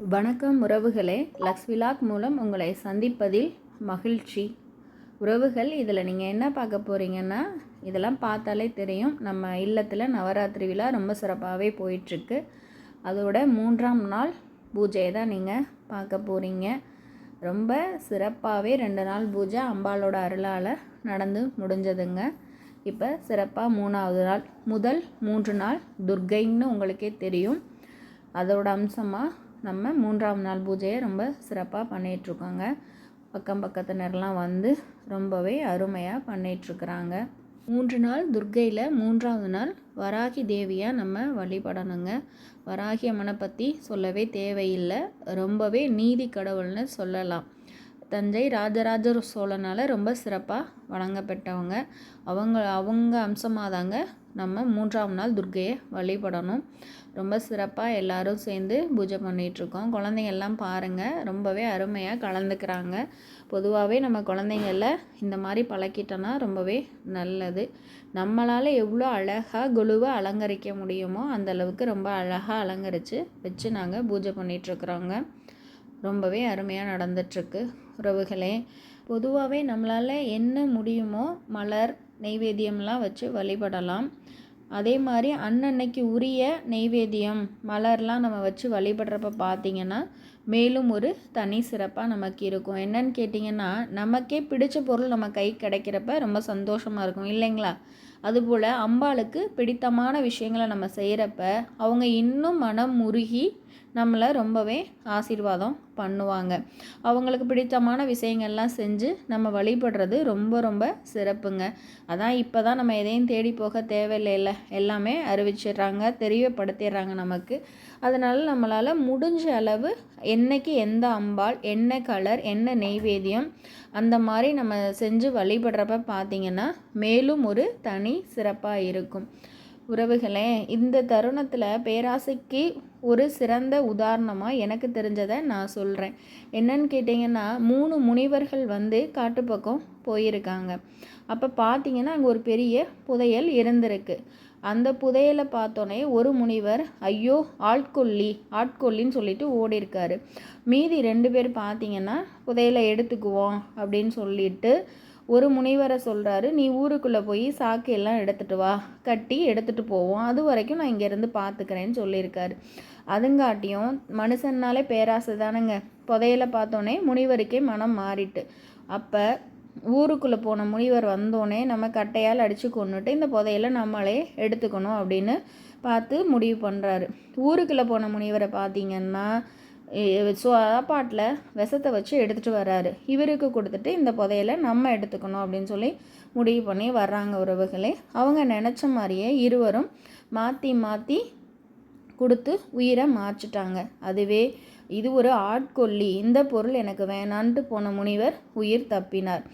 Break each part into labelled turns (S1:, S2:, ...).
S1: வணக்கம் உறவுகளே, lux vlog மூலம் உங்களை சந்திப்பதில் மகிழ்ச்சி. உறவுகள், இதில் நீங்கள் என்ன பார்க்க போகிறீங்கன்னா, இதெல்லாம் பார்த்தாலே தெரியும், நம்ம இல்லத்தில் நவராத்திரி விழா ரொம்ப சிறப்பாகவே போயிட்டுருக்கு. அதோட 3ஆம் நாள் பூஜையை தான் நீங்கள் பார்க்க போகிறீங்க. ரொம்ப சிறப்பாகவே 2 நாள் பூஜை அம்பாளோட அருளால் நடந்து முடிஞ்சதுங்க. இப்போ சிறப்பாக 3ஆவது நாள், முதல் 3 நாள் துர்க்கைன்னு உங்களுக்கே தெரியும். அதோட அம்சமாக நம்ம 3ஆம் நாள் பூஜையை ரொம்ப சிறப்பாக பண்ணிகிட்ருக்கோங்க. பக்கத்தினர்லாம் வந்து ரொம்பவே அருமையாக பண்ணிகிட்ருக்குறாங்க. 3 நாள் துர்க்கையில் 3ஆவது நாள் வராகி தேவியாக நம்ம வழிபடணுங்க. வராகி அம்மனை பற்றி சொல்லவே தேவையில்லை, ரொம்பவே நீதி கடவுள்னு சொல்லலாம். தஞ்சை ராஜராஜ சோழனால் ரொம்ப சிறப்பாக வழங்கப்பட்டவங்க. அவங்க அம்சமாக தாங்க நம்ம 3ஆம் நாள் துர்க்கையை வழிபடணும். ரொம்ப சிறப்பாக எல்லோரும் சேர்ந்து பூஜை பண்ணிகிட்ருக்கோம். குழந்தைங்கள்லாம் பாருங்கள், ரொம்பவே அருமையாக கலந்துக்கிறாங்க. பொதுவாகவே நம்ம குழந்தைங்கள இந்த மாதிரி பழக்கிட்டோன்னா ரொம்பவே நல்லது. நம்மளால் எவ்வளோ அழகாக குழுவை அலங்கரிக்க முடியுமோ அந்தளவுக்கு ரொம்ப அழகாக அலங்கரித்து வச்சு நாங்கள் பூஜை பண்ணிகிட்ருக்குறோங்க. ரொம்பவே அருமையாக நடந்துட்டுருக்கு உறவுகளே. பொதுவாகவே நம்மளால் என்ன முடியுமோ மலர் நெய்வேத்தியம்லாம் வச்சு வழிபடலாம். அதே மாதிரி அன்னன்னைக்கு உரிய நெய்வேத்தியம் மலர்லாம் நம்ம வச்சு வழிபடுறப்ப பார்த்திங்கன்னா மேலும் ஒரு தனி சிறப்பாக நமக்கு இருக்கும். என்னன்னு கேட்டிங்கன்னா, நமக்கே பிடிச்ச பொருள் நம்ம கை கிடைக்கிறப்ப ரொம்ப சந்தோஷமாக இருக்கும் இல்லைங்களா? அதுபோல் அம்பாளுக்கு பிடித்தமான விஷயங்களை நம்ம செய்கிறப்ப அவங்க இன்னும் மனம் உருகி நம்மளை ரொம்பவே ஆசீர்வாதம் பண்ணுவாங்க. அவங்களுக்கு பிடித்தமான விஷயங்கள்லாம் செஞ்சு நம்ம வழிபடுறது ரொம்ப ரொம்ப சிறப்புங்க. அதான் இப்போ தான் நம்ம எதையும் தேடி போக தேவையில்லை, எல்லாமே அறிவிச்சிடுறாங்க, தெரியப்படுத்திடுறாங்க நமக்கு. அதனால் நம்மளால் முடிஞ்ச அளவு என்னைக்கு எந்த அம்பாள், என்ன கலர், என்ன நெய்வேத்தியம் அந்த மாதிரி நம்ம செஞ்சு வழிபடுறப்ப பார்த்திங்கன்னா மேலும் ஒரு தனி சிறப்பாக இருக்கும். உறவுகளே, இந்த தருணத்தில் பேராசைக்கு ஒரு சிறந்த உதாரணமாக எனக்கு தெரிஞ்சதை நான் சொல்கிறேன். என்னன்னு கேட்டிங்கன்னா, 3 முனிவர்கள் வந்து காட்டுப்பக்கம் போயிருக்காங்க. அப்போ பார்த்திங்கன்னா அங்கே ஒரு பெரிய புதையல் இருந்திருக்கு. அந்த புதையலை பார்த்தோன்னே ஒரு முனிவர் ஐயோ ஆட்கொல்லின்னு சொல்லிட்டு ஓடிருக்காரு. மீதி 2 பேர் பார்த்திங்கன்னா புதையலை எடுத்துக்குவோம் அப்படின்னு சொல்லிட்டு ஒரு முனிவரை சொல்கிறாரு, நீ ஊருக்குள்ளே போய் சாக்கு எல்லாம் எடுத்துகிட்டு வா, கட்டி எடுத்துகிட்டு போவோம், அது வரைக்கும் நான் இங்கேருந்து பார்த்துக்கிறேன்னு சொல்லியிருக்காரு. அதுங்காட்டியும் மனுஷன்னாலே பேராசை தானேங்க. புதையலை பார்த்தோன்னே முனிவருக்கே மனம் மாறிட்டு, அப்போ ஊருக்குள்ளே போன முனிவர் வந்தோடனே நம்ம கட்டையால் அடித்து கொண்டுட்டு இந்த புதையலை நம்மளே எடுத்துக்கணும் அப்படின்னு பார்த்து முடிவு பண்ணுறாரு. ஊருக்குள்ளே போன முனிவரை பார்த்திங்கன்னா சாப்பாட்டில் விஷத்தை வச்சு எடுத்துகிட்டு வர்றாரு. இவருக்கு கொடுத்துட்டு இந்த புதையலை நம்ம எடுத்துக்கணும் அப்படின்னு சொல்லி முடிவு பண்ணி வர்றாங்க உறவுகளே. அவங்க நினச்ச மாதிரியே இருவரும் மாற்றி மாற்றி கொடுத்து உயிரை மாற்றிட்டாங்க. அதுவே இது ஒரு ஆட்கொல்லி, இந்த பொருள் எனக்கு வேணான்ட்டு போன முனிவர் உயிர் தப்பினார்.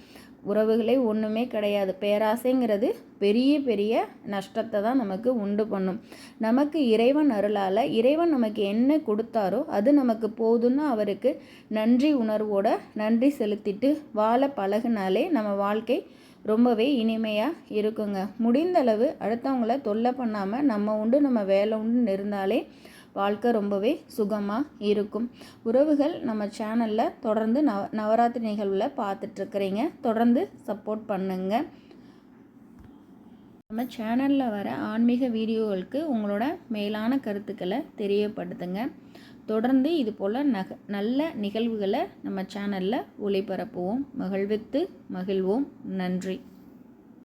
S1: உறவுகளே, ஒன்றுமே கிடையாது. பேராசைங்கிறது பெரிய பெரிய நஷ்டத்தை தான் நமக்கு உண்டு பண்ணும். நமக்கு இறைவன் அருளால் இறைவன் நமக்கு என்ன கொடுத்தாரோ அது நமக்கு போதுன்னு அவருக்கு நன்றி உணர்வோட நன்றி செலுத்திட்டு வாழ பழகுனாலே நம்ம வாழ்க்கை ரொம்பவே இனிமையாக இருக்குங்க. முடிந்தளவு அடுத்தவங்கள தொல்லை பண்ணாமல் நம்ம உண்டு நம்ம வேலை உண்டுன்னு இருந்தாலே வாழ்க்கை ரொம்பவே சுகமாக இருக்கும். உறவுகள், நம்ம சேனலில் தொடர்ந்து நவராத்திரி நிகழ்வில் பார்த்துட்ருக்குறீங்க, தொடர்ந்து சப்போர்ட் பண்ணுங்க. நம்ம சேனலில் வர ஆன்மீக வீடியோகளுக்கு உங்களோட மேலான கருத்துக்களை தெரியப்படுத்துங்க. தொடர்ந்து இது போல் நல்ல நிகழ்வுகளை நம்ம சேனலில் ஒளிபரப்புவோம். மகிழ்வித்து மகிழ்வோம். நன்றி.